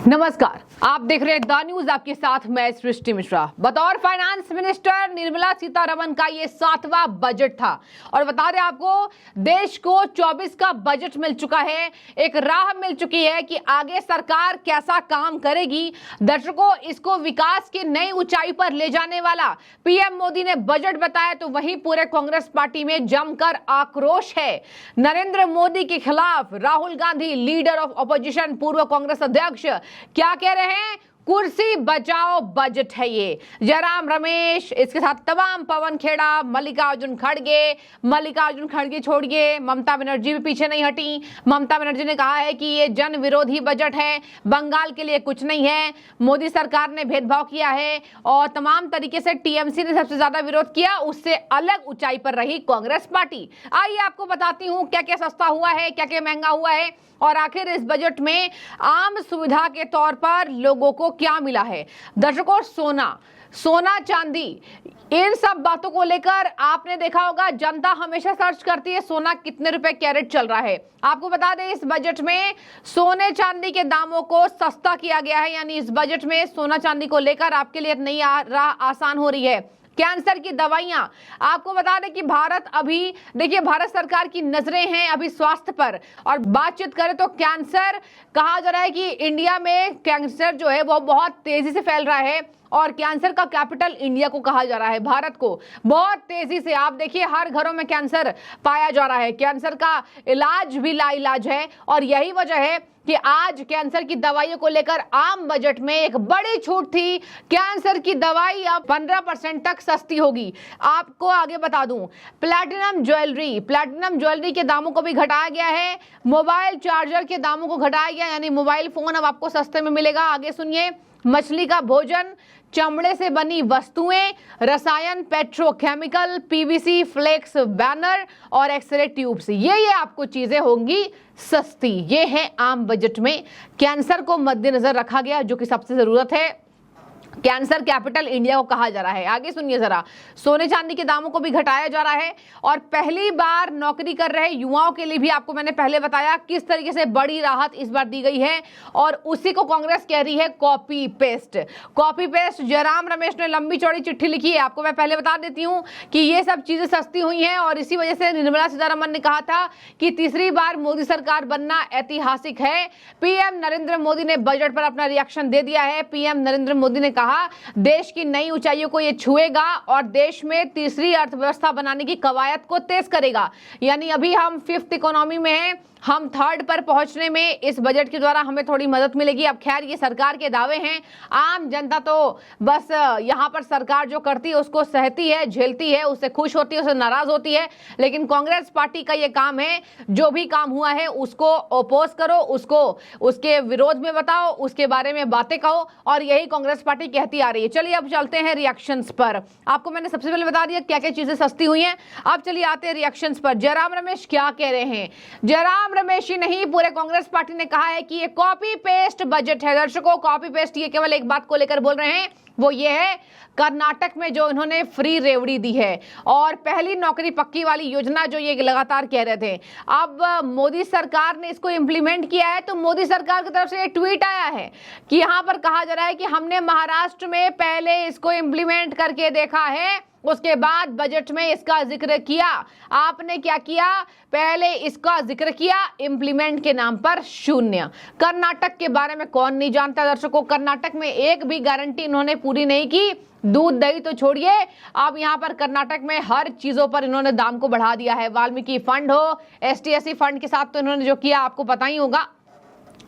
नमस्कार, आप देख रहे हैं द न्यूज। आपके साथ मैं सृष्टि मिश्रा। बतौर फाइनेंस मिनिस्टर निर्मला सीतारमण का ये 7वां बजट था और बता दें आपको, देश को 24 का बजट मिल चुका है। एक राह मिल चुकी है कि आगे सरकार कैसा काम करेगी। दर्शकों, इसको विकास की नई ऊंचाई पर ले जाने वाला पीएम मोदी ने बजट बताया तो वहीं पूरे कांग्रेस पार्टी में जमकर आक्रोश है। नरेंद्र मोदी के खिलाफ Rahul Gandhi, leader of opposition, पूर्व कांग्रेस अध्यक्ष, क्या कह रहे हैं? कुर्सी बचाओ बजट है ये। जयराम रमेश, इसके साथ तमाम, पवन खेड़ा, मल्लिकार्जुन खड़गे छोड़िए, ममता बनर्जी भी पीछे नहीं हटी। ममता बनर्जी ने कहा है कि ये जन विरोधी बजट है, बंगाल के लिए कुछ नहीं है, मोदी सरकार ने भेदभाव किया है और तमाम तरीके से टीएमसी ने सबसे ज्यादा विरोध किया। उससे अलग ऊंचाई पर रही कांग्रेस पार्टी। आइए आपको बताती हूँ क्या क्या सस्ता हुआ है, क्या क्या महंगा हुआ है और आखिर इस बजट में आम सुविधा के तौर पर लोगों को क्या मिला है। दर्शकों, सोना चांदी, इन सब बातों को लेकर आपने देखा होगा, जनता हमेशा सर्च करती है सोना कितने रुपए कैरेट चल रहा है। आपको बता दें, इस बजट में सोने चांदी के दामों को सस्ता किया गया है। यानी इस बजट में सोना चांदी को लेकर आपके लिए नई राह आसान हो रही है। कैंसर की दवाइयां, आपको बता दें कि भारत सरकार की नजरें हैं अभी स्वास्थ्य पर। और बातचीत करें तो कैंसर, कहा जा रहा है कि इंडिया में कैंसर जो है वो बहुत तेजी से फैल रहा है और कैंसर का कैपिटल इंडिया को कहा जा रहा है, भारत को। बहुत तेजी से आप देखिए, हर घरों में कैंसर पाया जा रहा है। कैंसर का इलाज भी लाइलाज है और यही वजह है कि आज कैंसर की दवाइयों को लेकर आम बजट में एक बड़ी छूट थी। कैंसर की दवाई अब 15% तक सस्ती होगी। आपको आगे बता दूं, प्लैटिनम ज्वेलरी के दामों को भी घटाया गया है। मोबाइल चार्जर के दामों को घटाया गया, यानी मोबाइल फोन अब आपको सस्ते में मिलेगा। आगे सुनिए, मछली का भोजन, चमड़े से बनी वस्तुएं, रसायन, पेट्रोकेमिकल, पीवीसी फ्लेक्स बैनर और एक्सरे ट्यूब्स, ये आपको चीजें होंगी सस्ती। ये है आम बजट में। कैंसर को मद्देनजर रखा गया, जो कि सबसे जरूरत है। कैंसर कैपिटल इंडिया को कहा जा रहा है। आगे सुनिए जरा, सोने चांदी के दामों को भी घटाया जा रहा है और पहली बार नौकरी कर रहे युवाओं के लिए भी आपको मैंने पहले बताया किस तरीके से बड़ी राहत इस बार दी गई है और उसी को कांग्रेस कह रही है कॉपी पेस्ट। जयराम रमेश ने लंबी चौड़ी चिट्ठी लिखी है। आपको मैं पहले बता देती हूं कि ये सब चीजें सस्ती हुई हैं और इसी वजह से निर्मला सीतारमण ने कहा था कि तीसरी बार मोदी सरकार बनना ऐतिहासिक है। पीएम नरेंद्र मोदी ने बजट पर अपना रिएक्शन दे दिया है। पीएम नरेंद्र मोदी ने कहा, देश की नई ऊंचाइयों को ये छुएगा और देश में तीसरी अर्थव्यवस्था बनाने की कवायद को तेज करेगा। यानी अभी हम 5th इकोनॉमी में हैं, हम 3rd पर पहुंचने में इस बजट के द्वारा हमें थोड़ी मदद मिलेगी। अब खैर, ये सरकार के दावे हैं, आम जनता तो बस यहाँ पर सरकार जो करती है उसको सहती है, झेलती है, उससे खुश होती है, उससे नाराज होती है। लेकिन कांग्रेस पार्टी का ये काम है, जो भी काम हुआ है उसको ओपोज करो, उसको उसके विरोध में बताओ, उसके बारे में बातें कहो और यही कांग्रेस पार्टी कहती आ रही है। चलिए अब चलते हैं रिएक्शंस पर। आपको मैंने सबसे पहले बता दिया क्या क्या चीजें सस्ती हुई हैं। अब चलिए आते हैं रिएक्शंस पर। जयराम रमेश क्या कह रहे हैं? जयराम रमेश ही नहीं, पूरे कांग्रेस पार्टी ने कहा है कि ये कॉपी पेस्ट बजट है। दर्शकों, कॉपी पेस्ट ये केवल एक बात को लेकर बोल रहे हैं, वो ये है कर्नाटक में जो इन्होंने फ्री रेवड़ी दी है और पहली नौकरी पक्की वाली योजना जो ये लगातार कह रहे थे, अब मोदी सरकार ने इसको इंप्लीमेंट किया है। तो मोदी सरकार की तरफ से ये ट्वीट आया है कि यहाँ पर कहा जा रहा है कि हमने महाराष्ट्र में पहले इसको इंप्लीमेंट करके देखा है, उसके बाद बजट में इसका जिक्र किया। आपने क्या किया? पहले इसका जिक्र किया, इंप्लीमेंट के नाम पर शून्य। कर्नाटक के बारे में कौन नहीं जानता दर्शकों? कर्नाटक में एक भी गारंटी इन्होंने पूरी नहीं की। दूध दही तो छोड़िए, अब यहाँ पर कर्नाटक में हर चीजों पर इन्होंने दाम को बढ़ा दिया है। वाल्मीकि फंड हो, ST/SC फंड के साथ तो इन्होंने जो किया आपको पता ही होगा।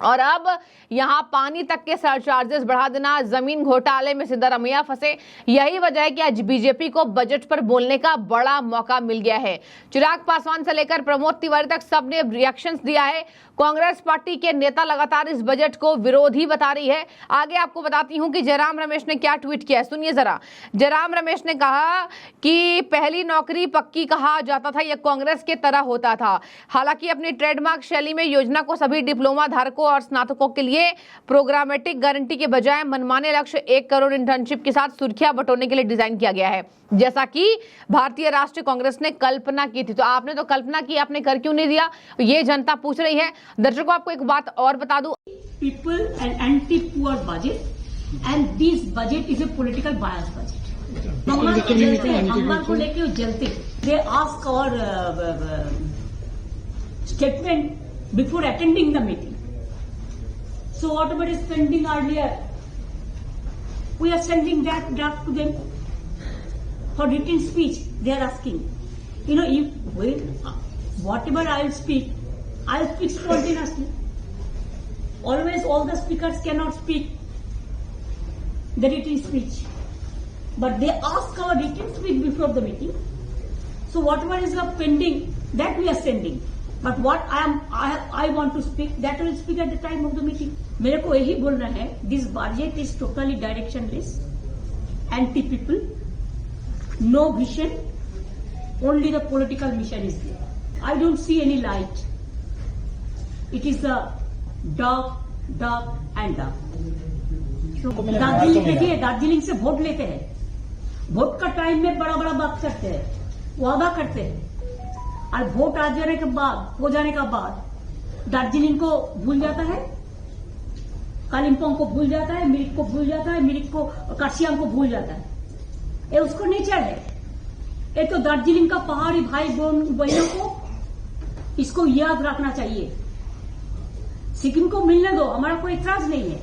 और अब यहाँ पानी तक के सरचार्जेस बढ़ा देना, जमीन घोटाले में सिद्धारमैया फंसे। यही वजह है कि आज बीजेपी को बजट पर बोलने का बड़ा मौका मिल गया है। चिराग पासवान से लेकर प्रमोद तिवारी तक सबने रिएक्शंस दिया है। कांग्रेस पार्टी के नेता लगातार इस बजट को विरोधी बता रही है। आगे आपको बताती हूं कि जयराम रमेश ने क्या ट्वीट किया है, सुनिए जरा। जयराम रमेश ने कहा कि पहली नौकरी पक्की कहा जाता था, यह कांग्रेस के तरह होता था। हालांकि अपनी ट्रेडमार्क शैली में योजना को सभी डिप्लोमा धारकों और स्नातकों के लिए प्रोग्रामेटिक गारंटी के बजाय मनमाने लक्ष्य 1 करोड़ इंटर्नशिप के साथ सुर्खियां बटोरने के लिए डिजाइन किया गया है, जैसा कि भारतीय राष्ट्रीय कांग्रेस ने कल्पना की थी। तो आपने तो कल्पना की, आपने कर क्यों नहीं दिया, ये जनता पूछ रही है। दर्शकों, आपको एक बात और बता दूं, people and anti towards budget, and this budget is a political bias budget. मंगल को जलते हैं, मंगल को लेके वो जलते हैं. They ask our statement before attending the meeting. So whatever is pending earlier, we are sending that draft to them for written speech. They are asking. You know, whatever I will speak spontaneously. Always all the speakers cannot speak the written speech. But they ask our written speech before the meeting. So whatever is pending, that we are sending. But what I want to speak, that I will speak at the time of the meeting. मेरे को यही बोलना है, this budget is totally directionless, anti-people, no vision, only the political mission is there. I don't see any light. It is the dark and dark. Darjeeling देखिए, दार्जिलिंग से vote लेते हैं. Vote का टाइम में बड़ा बड़ा बात करते हैं, वादा करते हैं, और वोट आ जाने के बाद दार्जिलिंग को भूल जाता है, कालिम्पोंग को भूल जाता है, मिरिक को भूल जाता है, मिरिक को कार्शियांग को भूल जाता है. ये उसको नेचर है. ये तो दार्जिलिंग का पहाड़ी भाई बहनों को इसको याद रखना चाहिए. सिक्किम को मिलने दो, हमारा कोई इतराज नहीं है,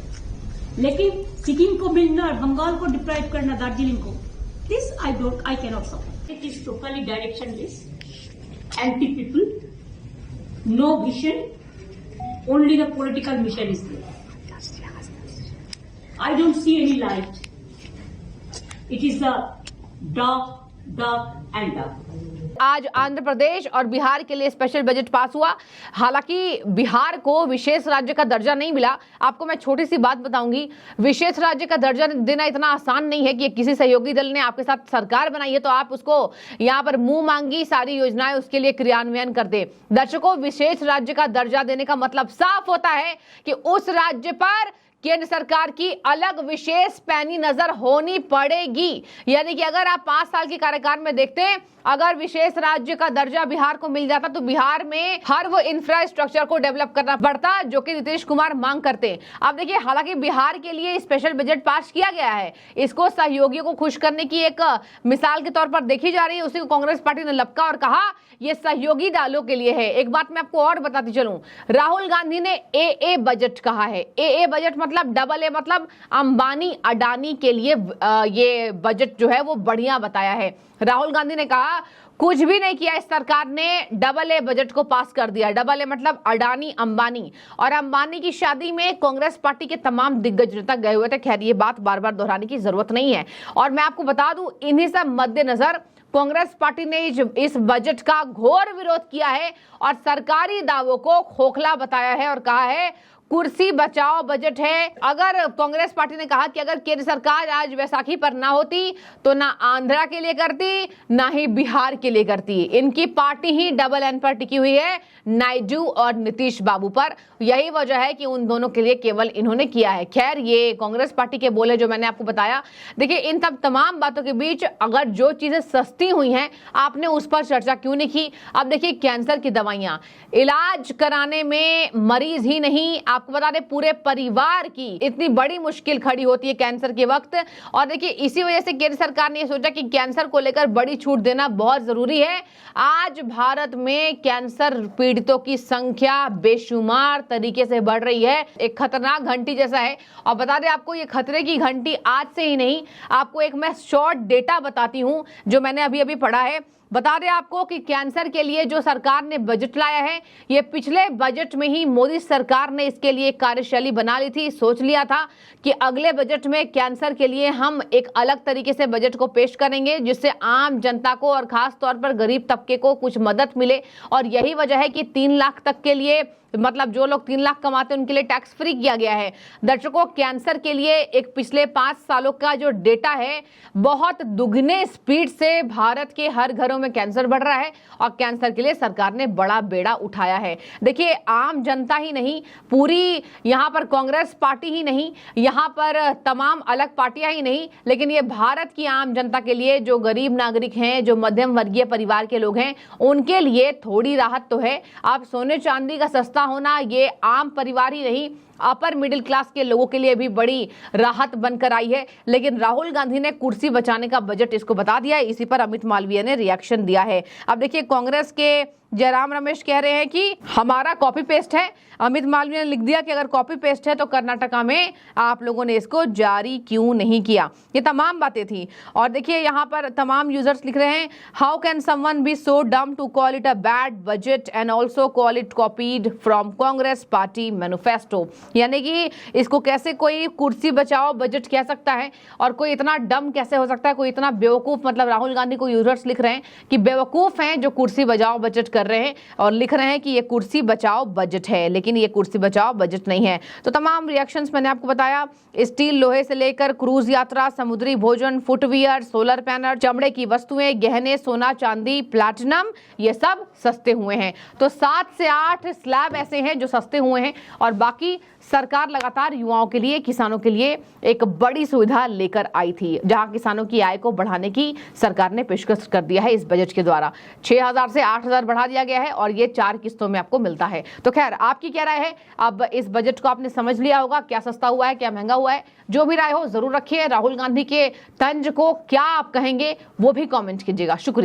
लेकिन सिक्किम को मिलना, बंगाल को डिप्राइव करना, दार्जिलिंग को, this I cannot support. It is totally directionless, anti-people, no vision, only the political mission is there. I don't see any light. It is the dark and dark. आज आंध्र प्रदेश और बिहार के लिए स्पेशल बजट पास हुआ. हालांकि बिहार को विशेष राज्य का दर्जा नहीं मिला. आपको मैं छोटी सी बात बताऊंगी, विशेष राज्य का दर्जा देना इतना आसान नहीं है कि किसी सहयोगी दल ने आपके साथ सरकार बनाई है तो आप उसको यहाँ पर मुंह मांगी सारी योजनाएं उसके लिए क्रियान्वयन कर दे. दर्शकों, विशेष राज्य का दर्जा देने का मतलब साफ होता है कि उस राज्य पर केंद्र सरकार की अलग विशेष पैनी नजर होनी पड़ेगी. यानी कि अगर आप 5 साल के कार्यकाल में देखते हैं, अगर विशेष राज्य का दर्जा बिहार को मिल जाता तो बिहार में हर वो इंफ्रास्ट्रक्चर को डेवलप करना पड़ता जो कि नीतीश कुमार मांग करते हैं. अब देखिए, हालांकि बिहार के लिए स्पेशल बजट पास किया गया है, इसको सहयोगियों को खुश करने की एक मिसाल के तौर पर देखी जा रही है. उसी को कांग्रेस पार्टी ने लपका और कहा ये सहयोगी दलों के लिए है. एक बात मैं आपको और बताती चलूं, राहुल गांधी ने AA बजट कहा है. AA बजट मतलब डबल A, मतलब अंबानी अडानी के लिए ये बजट जो है वो बढ़िया बताया है. राहुल गांधी ने कहा कुछ भी नहीं किया इस सरकार ने, AA बजट को पास कर दिया. AA मतलब अडानी अंबानी, और अंबानी की शादी में कांग्रेस पार्टी के तमाम दिग्गज नेता गए हुए थे. खैर, ये बात बार बार दोहराने की जरूरत नहीं है. और मैं आपको बता दूं, इन्हीं सब मद्देनजर कांग्रेस पार्टी ने इस बजट का घोर विरोध किया है और सरकारी दावों को खोखला बताया है और कहा है कुर्सी बचाओ बजट है. अगर कांग्रेस पार्टी ने कहा कि अगर केंद्र सरकार आज वैसाखी पर ना होती तो ना आंध्रा के लिए करती ना ही बिहार के लिए करती. इनकी पार्टी ही AA पर टिकी हुई है, नायडू और नीतीश बाबू पर. यही वजह है कि उन दोनों के लिए केवल इन्होंने किया है. खैर, ये कांग्रेस पार्टी के बोले जो मैंने आपको बताया. देखिए, इन सब तमाम बातों के बीच अगर जो चीजें सस्ती हुई हैं आपने उस पर चर्चा क्यों नहीं की. अब देखिए, कैंसर की दवाइयां, इलाज कराने में मरीज ही नहीं, आपको बता दें पूरे परिवार की इतनी बड़ी मुश्किल खड़ी होती है कैंसर के वक्त. और देखिए, इसी वजह से केंद्र सरकार ने सोचा कि कैंसर को लेकर बड़ी छूट देना बहुत जरूरी है. आज भारत में कैंसर पीड़ितों की संख्या बेशुमार तरीके से बढ़ रही है. एक खतरनाक घंटी जैसा है. और बता दें आपको, ये खतरे की घंटी आज से ही नहीं, आपको एक मैं शॉर्ट डेटा बताती हूं जो मैंने अभी अभी पढ़ा है. बता दें आपको कि कैंसर के लिए जो सरकार ने बजट लाया है, ये पिछले बजट में ही मोदी सरकार ने इसके लिए कार्यशैली बना ली थी. सोच लिया था कि अगले बजट में कैंसर के लिए हम एक अलग तरीके से बजट को पेश करेंगे जिससे आम जनता को और खास तौर पर गरीब तबके को कुछ मदद मिले. और यही वजह है कि 3 लाख तक के लिए, मतलब जो लोग 3 लाख कमाते हैं उनके लिए टैक्स फ्री किया गया है. दर्शकों, कैंसर के लिए एक पिछले 5 सालों का जो डेटा है, बहुत दुगने स्पीड से भारत के हर घरों में कैंसर बढ़ रहा है और कैंसर के लिए सरकार ने बड़ा बेड़ा उठाया है. देखिए, आम जनता ही नहीं, पूरी यहाँ पर कांग्रेस पार्टी ही नहीं, यहाँ पर तमाम अलग पार्टियां ही नहीं, लेकिन ये भारत की आम जनता के लिए, जो गरीब नागरिक हैं, जो मध्यम वर्गीय परिवार के लोग हैं, उनके लिए थोड़ी राहत तो है. आप सोने चांदी का सस्ता होना ये आम परिवार ही नहीं, अपर मिडिल क्लास के लोगों के लिए भी बड़ी राहत बनकर आई है। लेकिन राहुल गांधी ने कुर्सी बचाने का बजट इसको बता दिया है। इसी पर अमित मालवीय ने रिएक्शन दिया है। अब देखिए, कांग्रेस के जयराम रमेश कह रहे हैं कि हमारा कॉपी पेस्ट है। अमित मालवीय ने लिख दिया कि अगर कॉपी पेस्ट है तो कर्नाटका में आप लोगों ने इसको जारी क्यों नहीं किया। ये तमाम बातें थी। और देखिए, यहाँ पर तमाम यूजर्स लिख रहे हैं, how can someone be so dumb to call it a bad budget and also call it copied from Congress party manifesto. यानी कि इसको कैसे कोई कुर्सी बचाओ बजट कह सकता है, और कोई इतना डम कैसे हो सकता है, कोई इतना बेवकूफ। मतलब राहुल गांधी को यूजर्स लिख रहे हैं कि बेवकूफ हैं जो कुर्सी बचाओ बजट कर रहे हैं, और लिख रहे हैं कि ये कुर्सी बचाओ बजट है, लेकिन ये कुर्सी बचाओ बजट नहीं है। तो तमाम रिएक्शंस मैंने आपको बताया। स्टील लोहे से लेकर क्रूज यात्रा, समुद्री भोजन, फुटवियर, सोलर पैनल, चमड़े की वस्तुएं, गहने, सोना चांदी, प्लैटिनम, ये सब सस्ते हुए हैं। तो 7 से 8 स्लैब ऐसे हैं जो सस्ते हुए हैं, और बाकी सरकार लगातार युवाओं के लिए, किसानों के लिए एक बड़ी सुविधा लेकर आई थी, जहां किसानों की आय को बढ़ाने की सरकार ने पेशकश कर दिया है इस बजट के द्वारा। 6,000 से 8,000 बढ़ा दिया गया है, और ये 4 किस्तों में आपको मिलता है। तो खैर, आपकी क्या राय है? अब इस बजट को आपने समझ लिया होगा, क्या सस्ता हुआ है, क्या महंगा हुआ है। जो भी राय हो जरूर रखिए। राहुल गांधी के तंज को क्या आप कहेंगे वो भी कमेंट कीजिएगा। शुक्रिया।